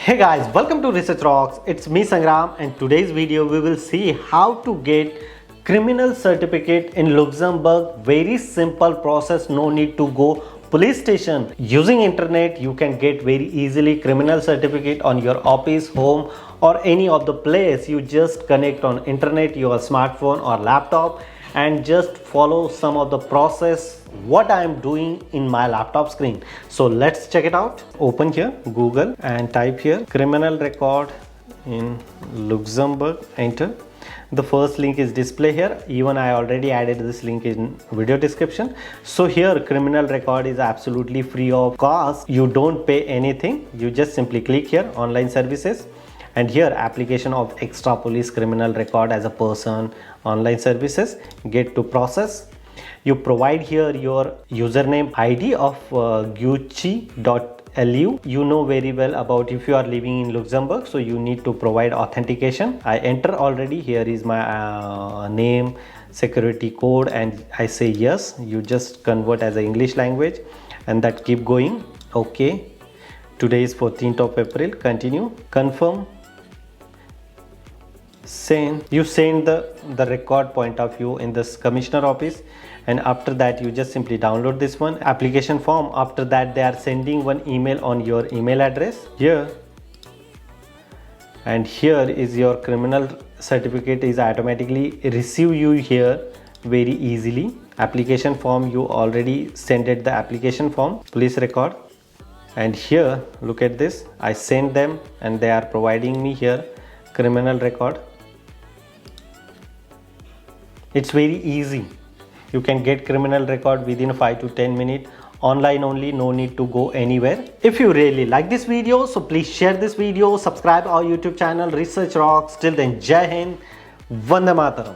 Hey guys, welcome to Research Rocks. It's me Sangram, and today's video we will see how to get criminal certificate in Luxembourg. Very simple process, no need to go police station. Using internet you can get very easily criminal certificate on your office, home or any of the place. You just connect on internet, your smartphone or laptop, and just follow some of the process what I am doing in my laptop screen. So let's check it out. Open here Google and type here criminal record in Luxembourg. Enter. The first link is display here. Even I already added this link in video description. So here criminal record is absolutely free of cost. You don't pay anything. You just simply click here online services, and here application of extra police criminal record as a person, online services, get to process. You provide here your username ID of gucci.lu. You know very well about if you are living in Luxembourg, so you need to provide authentication. I enter already. Here is my name, security code, and I say yes. You just convert as a English language and that keep going. Okay, today is 14th of April. Continue, confirm, send. You send the record point of view in this commissioner office, and after that you just simply download this one application form. After that they are sending one email on your email address here, and here is your criminal certificate is automatically receive you here very easily. Application form, you already sent it the application form, police record, and here look at this, I sent them and they are providing me here criminal record. It's very easy. You can get criminal record within 5 to 10 minutes, online only, no need to go anywhere. If you really like this video, so please share this video, subscribe our YouTube channel Research Rocks. Till then, Jai Hind, Vande Mataram.